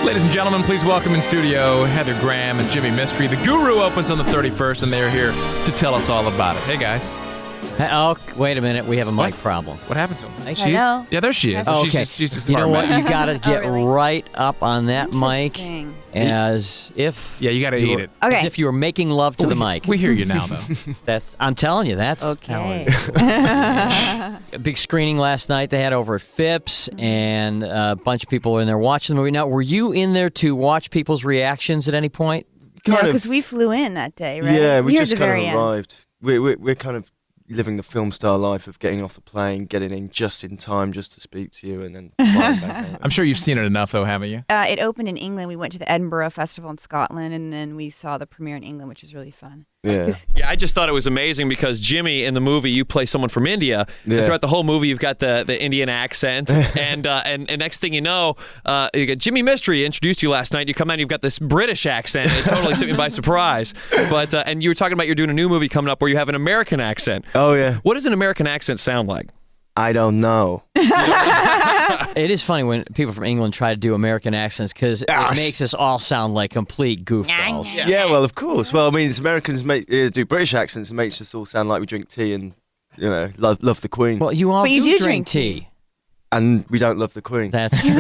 Ladies and gentlemen, please welcome in studio Heather Graham and Jimi Mistry. The Guru opens on the 31st, and they're here to tell us all about it. Hey, guys. Oh, wait a minute. We have a mic problem. What happened to him? Hey, Yeah, there she is. Oh, okay. She's just you know what? You got to get really? right up on that mic as if... Yeah, you got to eat it. Okay. As if you were making love to the mic. We hear you now, though. I'm telling you, that's Okay. a big screening last night they had over at Phipps, and a bunch of people were in there watching the movie. Now, were you in there to watch people's reactions at any point? No, because we flew in that day, right? Yeah, we just at the kind very of arrived. We're kind of living the film star life of getting off the plane, getting in just in time just to speak to you, and then flying back out. I'm sure you've seen it enough, though, haven't you? It opened in England. We went to the Edinburgh Festival in Scotland, and then we saw the premiere in England, which was really fun. Yeah. Yeah, I just thought it was amazing because Jimmy in the movie, you play someone from India. Yeah. And throughout the whole movie, you've got the Indian accent, and next thing you know, you got Jimi Mistry introduced you last night. You come out, you've got this British accent. It totally took me by surprise. But and you were talking about you're doing a new movie coming up where you have an American accent. Oh, yeah. What does an American accent sound like? I don't know. It is funny when people from England try to do American accents because it makes us all sound like complete goofballs. Yeah, well, of course. Well, I mean, it's Americans do British accents and makes us all sound like we drink tea and, you know, love the Queen. Well, you all But you do do drink drink tea. And we don't love the Queen. That's true.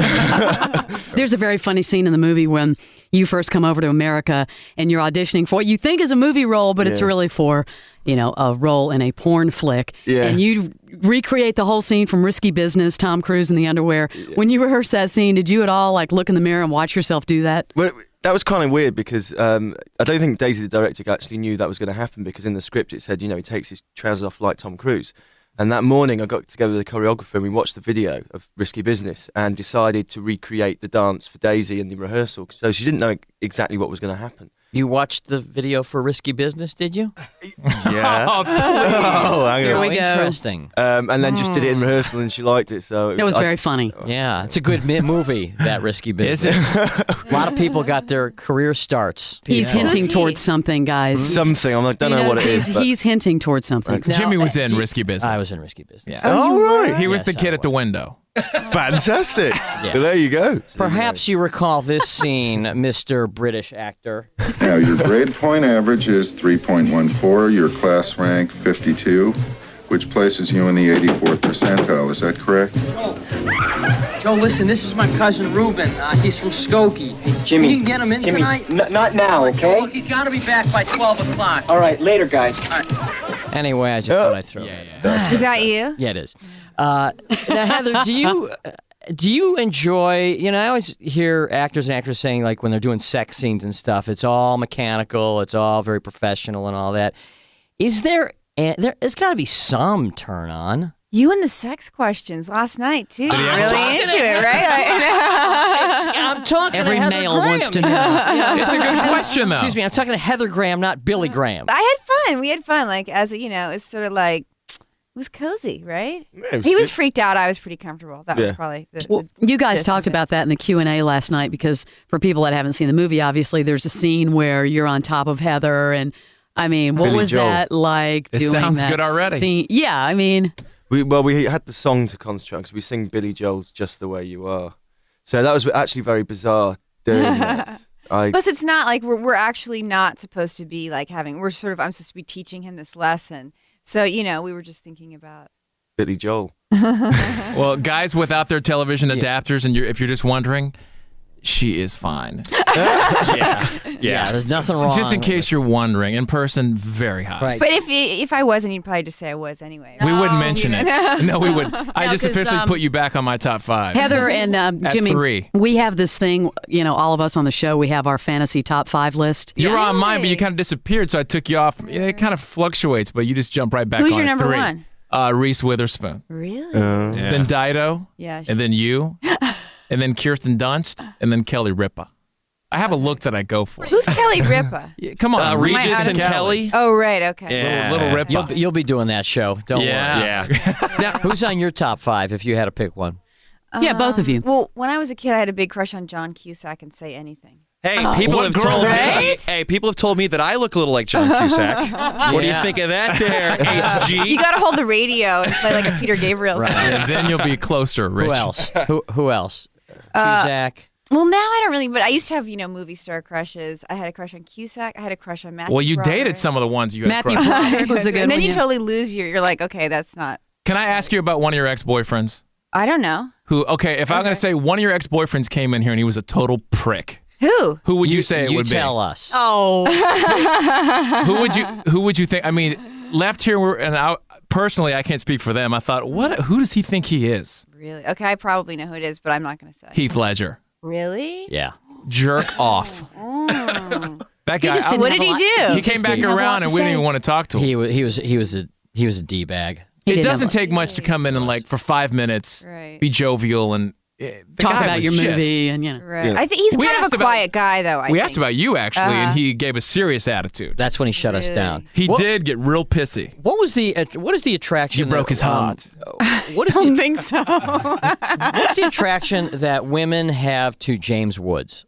There's a very funny scene in the movie when you first come over to America and you're auditioning for what you think is a movie role, but it's really for, you know, a role in a porn flick. Yeah. And you recreate the whole scene from Risky Business, Tom Cruise in the underwear. Yeah. When you rehearse that scene, did you at all like look in the mirror and watch yourself do that? Well, that was kind of weird because I don't think Daisy, the director, actually knew that was going to happen because in the script it said, you know, he takes his trousers off like Tom Cruise. And that morning I got together with the choreographer and we watched the video of Risky Business and decided to recreate the dance for Daisy in the rehearsal. So she didn't know exactly what was going to happen. You watched the video for Risky Business, did you? Yeah. Oh, please. Hang Here on. we go. Interesting. And then just did it in rehearsal and she liked it. So It was very funny. Yeah, it's a good movie, that Risky Business. A lot of people got their career starts. He's hinting towards something, guys. something. I don't know what it is. But He's hinting towards something. Okay. Jimmy was in Risky Business. I was in Risky Business. Yeah. Oh, right. He was Yes, the kid I at the window. Fantastic. Well, there you go. Perhaps you recall this scene, Mr. British actor. Now, your grade point average is 3.14, your class rank 52, which places you in the 84th percentile. Is that correct? Joe, listen, this is my cousin Ruben. He's from Skokie. Jimmy. You can get him in Jimmy, tonight? not now, okay? Look, he's got to be back by 12 o'clock. All right, later, guys. Anyway, I just thought I'd throw it in. Is that you? Yeah, it is. Now, Heather, do you enjoy, you know, I always hear actors and actresses saying, like, when they're doing sex scenes and stuff, it's all mechanical, it's all very professional and all that. Is there's got to be some turn on. You and the sex questions last night, too. Did he You're have really into it, right? I'm talking Every to Heather male Graham. wants to know. It's a good question, though. Excuse me, I'm talking to Heather Graham, not Billy Graham. I had fun. We had fun. Like, you know, it's sort of like, it was cozy, right? Yeah, He was good. freaked out. I was pretty comfortable. That was probably Well, you guys gist talked of it. about that in the Q&A last night because for people that haven't seen the movie, obviously there's a scene where you're on top of Heather and I mean, what Billy was Joel. that like It doing sounds that good already. scene? Yeah, I mean, We had the song to concentrate on because we sing Billy Joel's Just the Way You Are. So that was actually very bizarre doing that. Plus, it's not like we're actually not supposed to be like I'm supposed to be teaching him this lesson. So, you know, we were just thinking about. Billy Joel. Well, guys without their television adapters, and if you're just wondering, she is fine. Yeah, there's nothing wrong. Just in case you're wondering, in person, very hot. Right. But if I wasn't, you'd probably just say I was anyway. We wouldn't mention it. No, we wouldn't. I just 'cause, officially put you back on my top 5. Heather and Jimmy, 3. we have this thing, you know, all of us on the show, we have our fantasy top 5 list. You were on mine, but you kind of disappeared, so I took you off. It kind of fluctuates, but you just jump right back Who's on your it. number 3. one? Reese Witherspoon. Really? Then Dido. Yeah. And then you. And then Kirsten Dunst. And then Kelly Ripa. I have a look that I go for. Who's Kelly Ripa? Yeah, come on, Regis and Kelly. Oh, right. Okay. Yeah. Little Ripa. You'll be doing that show. Don't worry. Yeah. Now, who's on your top 5 if you had to pick one? Yeah, both of you. Well, when I was a kid, I had a big crush on John Cusack and Say Anything. Hey, people what have girl, told me. right? Hey, people have told me that I look a little like John Cusack. What do you think of that, there, HG? You got to hold the radio and play like a Peter Gabriel song. And then you'll be closer, Rich. Who else? Who else? Cusack. Well, now I don't really, but I used to have, movie star crushes. I had a crush on Cusack. I had a crush on Matthew Well, you Broderick. dated some of the ones you had Matthew crushed. Broderick was a good And then one. you yeah. totally lose you're like, okay, that's not. Can I ask you about one of your ex-boyfriends? I don't know. If I'm going to say one of your ex-boyfriends came in here and he was a total prick, Who? who would you say it you would tell us. Oh, Who would you think? I mean, left here, personally, I can't speak for them. I thought, who does he think he is? Really? Okay, I probably know who it is, but I'm not going to say. Heath Ledger. Really? Yeah. Jerk off. Mm. That guy. just didn't What have did a he lot- do? He came just back didn't have a lot around to and we didn't say. even want to talk to him. He was a d-bag. He It didn't doesn't have take much to come in and for 5 minutes Right. be jovial and the talk guy about was your just- movie and Right. Yeah. I think he's We kind asked of a about- quiet guy, though. We I asked think. about you actually, and Uh-huh. he gave a serious attitude. That's when he shut us Really? down. He What- did get real pissy. What is the attraction? You broke his heart. What is I don't the, think so. what's the attraction that women have to James Woods?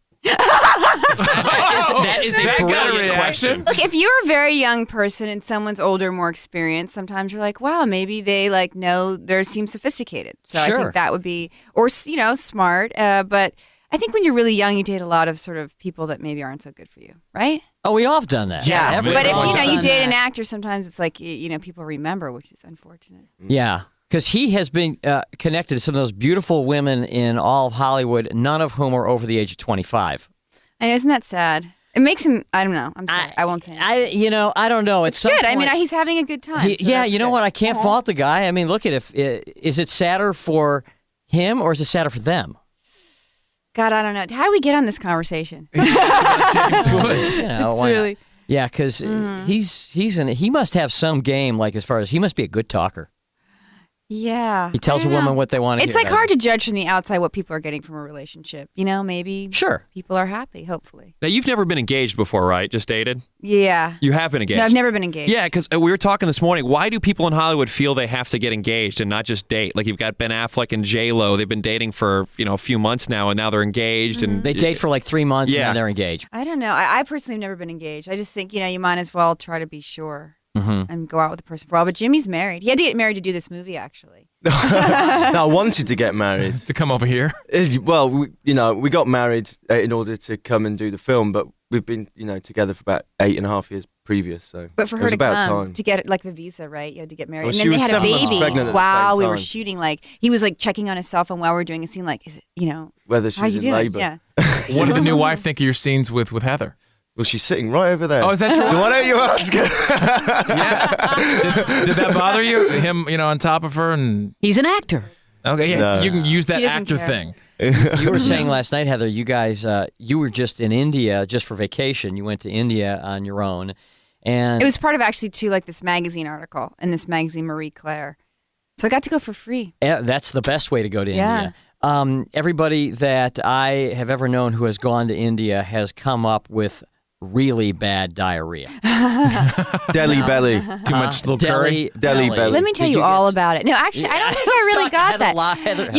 That is a That got a brilliant reaction. question. Look, if you're a very young person and someone's older, more experienced, sometimes you're like, wow, maybe they seem sophisticated. So I Sure. think that would be, or smart. But I think when you're really young, you date a lot of sort of people that maybe aren't so good for you, right? Oh, we all have done that. Yeah, Everybody But if all you done date that. an actor, sometimes it's like people remember, which is unfortunate. Yeah, because he has been connected to some of those beautiful women in all of Hollywood, none of whom are over the age of 25. And isn't that sad? It makes him. I don't know. I'm sorry. I won't say. Anything. I don't know. It's good. I mean, he's having a good time. so yeah, that's you know good. what? I can't fault the guy. I mean, look at is it sadder for him or is it sadder for them? God, I don't know. How do we get on this conversation? You know, It's why not? really. Yeah, because he must have some game. Like as far as he must be a good talker. Yeah. He tells a woman what they want to It's hear. like hard to judge from the outside what people are getting from a relationship. Maybe Sure. people are happy, hopefully. Now, you've never been engaged before, right? Just dated? Yeah. You have been engaged? No, I've never been engaged. Yeah, because we were talking this morning. Why do people in Hollywood feel they have to get engaged and not just date? Like you've got Ben Affleck and J-Lo. They've been dating for a few months now, and now they're engaged. And They date for like 3 months and Yeah. then they're engaged. I don't know. I personally have never been engaged. I just think, you might as well try to be sure and go out with the person for a while. But Jimmy's married. He had to get married to do this movie, actually. No, I wanted to get married. To come over here. Well, we got married in order to come and do the film, but we've been, together for about 8.5 years previous. So, But for it her was to about come, time. to get the visa, right? You had to get married. Well, and she then they was had a 7 months baby pregnant at the while same we were time. shooting. He was checking on his cell phone while we were doing a scene. Is it, Whether she how was you in doing? labour. Yeah. What did the new wife think of your scenes with Heather? Well, she's sitting right over there. Oh, is that your So why don't you ask her? Yeah. Did that bother you? Him, on top of her and he's an actor. okay, yeah. No. You can use that She doesn't actor care. thing. You were saying last night, Heather, you guys, you were just in India just for vacation. You went to India on your own. And It was part of actually, too, this magazine article in this magazine, Marie Claire. So I got to go for free. Yeah, that's the best way to go to Yeah. India. Everybody that I have ever known who has gone to India has come up with really bad diarrhea. Deli belly. Too much little curry. Deli belly. Let me tell Did you you all get- about it. No, actually, I don't think I really got that. Heather,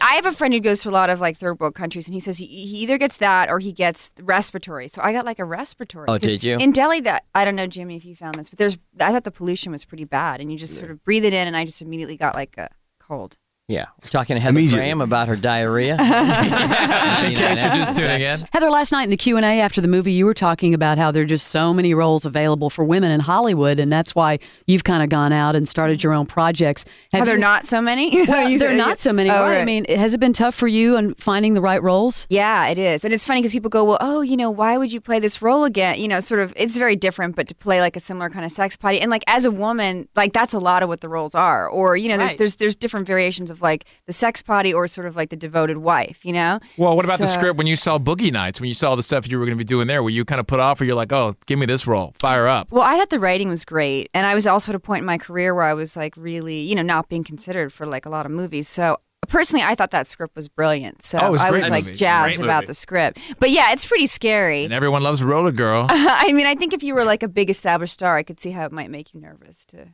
I have a friend who goes to a lot of third world countries, and he says he either gets that or he gets respiratory. So I got a respiratory. Oh, 'Cause did you? In Delhi, I don't know, Jimmy, if you found this, but I thought the pollution was pretty bad, and you just sort of breathe it in, and I just immediately got a cold. Yeah, we're talking to Heather Immediately. Graham about her diarrhea. In case you're just tuning in. Heather, last night in the Q&A after the movie, you were talking about how there are just so many roles available for women in Hollywood, and that's why you've kind of gone out and started your own projects. Are there not so many? Well, there are not so many. Oh, right? I right. mean, has it been tough for you in finding the right roles? Yeah, it is. And it's funny because people go, well, why would you play this role again? Sort of, it's very different, but to play a similar kind of sex potty. And as a woman, that's a lot of what the roles are. Or, there's different variations of the sex potty or sort of the devoted wife, Well, what about the So- script when you saw Boogie Nights, when you saw the stuff you were going to be doing there? Were you kind of put off or you're like, oh, give me this role, fire up? Well, I thought the writing was great. And I was also at a point in my career where I was really, not being considered for a lot of movies. So personally, I thought that script was brilliant. So Oh, it was a I great was movie. jazzed Great about movie. the script. But yeah, it's pretty scary. And everyone loves Roller Girl. I mean, I think if you were a big established star, I could see how it might make you nervous to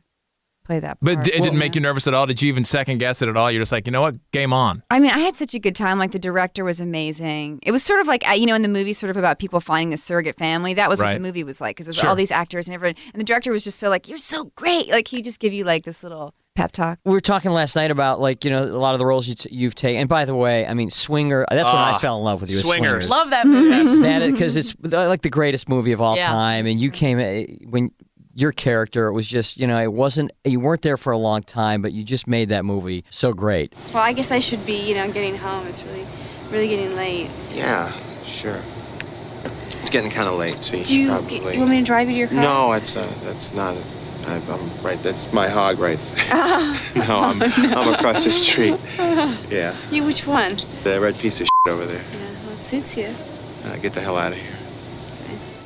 play that part. But it didn't make you nervous at all? Did you even second guess it at all? You're just like, you know what? Game on. I mean, I had such a good time. Like, the director was amazing. It was sort of like, in the movie, sort of about people finding the surrogate family. That was what the movie was like, because it was all these actors and everyone. And the director was just so like, you're so great. Like, he just give you like this little pep talk. We were talking last night about like, a lot of the roles you've taken. And by the way, I mean, Swinger, that's when I fell in love with you. Swingers. Love that movie. Because it's like the greatest movie of all time. And you came, when your character, it was just, it wasn't, you weren't there for a long time, but you just made that movie so great. Well, I guess I should be, getting home. It's really getting late. Yeah, sure. It's getting kind of late, so you probably... You want me to drive you to your car? No, that's not... I'm right. That's my hog right there. No, I'm across the street. Yeah. You, which one? The red piece of shit over there. Yeah, well, it suits you. Get the hell out of here.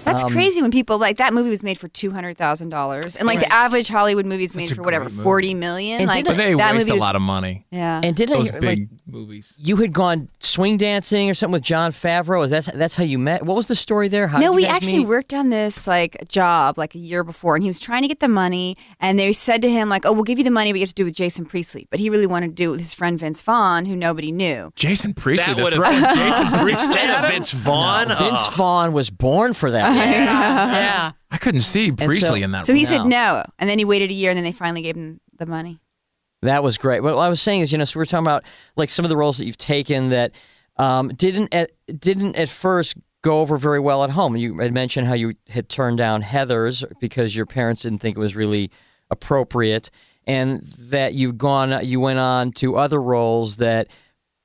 That's crazy when people like that movie was made for $200,000, and like the average Hollywood movie is made for whatever $40 million. And like But they that waste movie a lot of money. Yeah, And didn't Those I, big movies. you had gone swing dancing or something with Jon Favreau? That's how you met? What was the story there? How no, did you we guys actually meet? worked on this like job like a year before, and he was trying to get the money, and they said to him like, "Oh, we'll give you the money, but you have to do it with Jason Priestley." But he really wanted to do it with his friend Vince Vaughn, who nobody knew. Jason Priestley, That the would threat have of Jason Priestley. instead of Vince Vaughn. Vince Vaughn was born for that. Yeah. I couldn't see Priestley in that So role. he said no, and then he waited a year, and then they finally gave him the money. That was great. What I was saying is, so we were talking about like some of the roles that you've taken that didn't at first go over very well at home. You had mentioned how you had turned down Heather's because your parents didn't think it was really appropriate, and that you went on to other roles that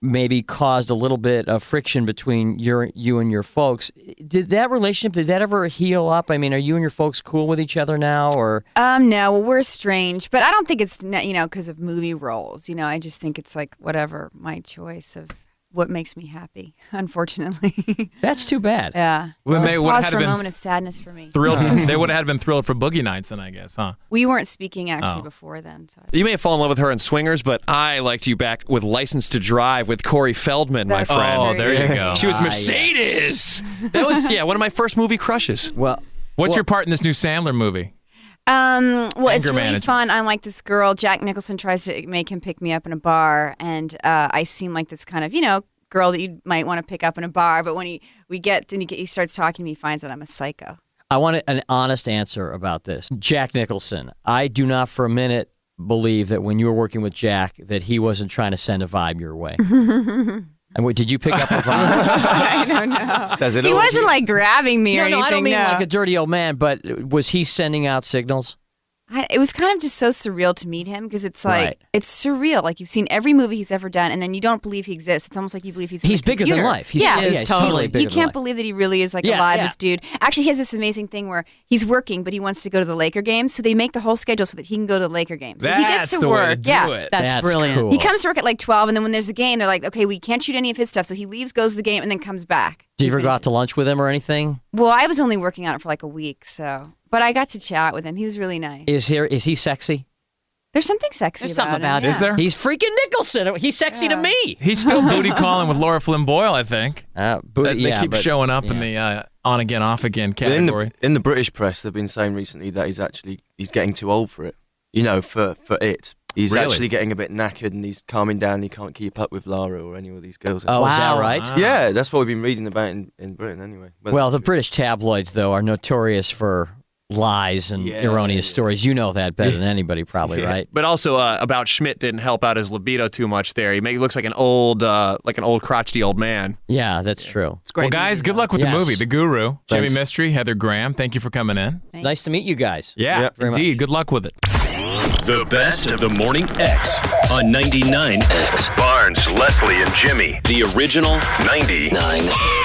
maybe caused a little bit of friction between you and your folks. Did that relationship, ever heal up? I mean, are you and your folks cool with each other now, or? No, well, we're estranged, but I don't think it's, because of movie roles. I just think it's like whatever, my choice of what makes me happy, unfortunately. That's too bad. Yeah. Well, they would pause have for a been moment of sadness for me. Thrilled. They would have been thrilled for Boogie Nights, then I guess, huh? We weren't speaking actually before then. So. You may have fallen in love with her in Swingers, but I liked you back with License to Drive with Corey Feldman, my friend. Oh, there you go. She was Mercedes. That was one of my first movie crushes. Well, What's your part in this new Sandler movie? Well, it's Anger really management. fun. I'm like this girl. Jack Nicholson tries to make him pick me up in a bar, and I seem like this kind of, girl that you might want to pick up in a bar. But when he starts talking to me, he finds that I'm a psycho. I want an honest answer about this. Jack Nicholson, I do not for a minute believe that when you were working with Jack that he wasn't trying to send a vibe your way. And did you pick up a vibe? I don't know. Says it He all. wasn't like grabbing me or anything. No, I don't mean no. like a dirty old man, but was he sending out signals? It was kind of just so surreal to meet him because it's like, Right. it's surreal. Like you've seen every movie he's ever done and then you don't believe he exists. It's almost like you believe he's in the Bigger than computer. life. He's totally. bigger You than can't life. believe that he really is like Yeah, alive, yeah. this dude. Actually, he has this amazing thing where he's working, but he wants to go to the Laker games. So they make the whole schedule so that he can go to the Laker games. So he gets That's to the way work. to do yeah. it. That's brilliant. Cool. He comes to work at like 12, and then when there's a game, they're like, okay, we can't shoot any of his stuff. So he leaves, goes to the game, and then comes back. Did you ever go out to lunch with him or anything? Well, I was only working on it for like a week, but I got to chat with him. He was really nice. Is he sexy? There's something sexy There's something about him. Is there? He's freaking Nicholson. He's sexy to me. He's still booty calling with Laura Flynn Boyle, I think. They keep but- showing up in yeah. the on again, off again But in category. in the British press, they've been saying recently that he's getting too old for it. For it. He's Really? actually getting a bit knackered and he's calming down. He can't keep up with Lara or any of these girls. Oh, is that Wow. right? Yeah, that's what we've been reading about in Britain anyway. Well, the British tabloids, though, are notorious for lies and erroneous stories. You know that better than anybody, probably, right? But also, about Schmidt didn't help out his libido too much there. He looks like an old crotchety old man. Yeah, that's true. It's great. Well, guys, good luck with the Yes. movie, The Guru. Jimi Thanks. Mystery, Heather Graham, thank you for coming in. It's nice to meet you guys. Yeah, Yep. Very indeed. Good luck with it. The best of the Morning X on 99X. Barnes, Leslie, and Jimmy. The original 99.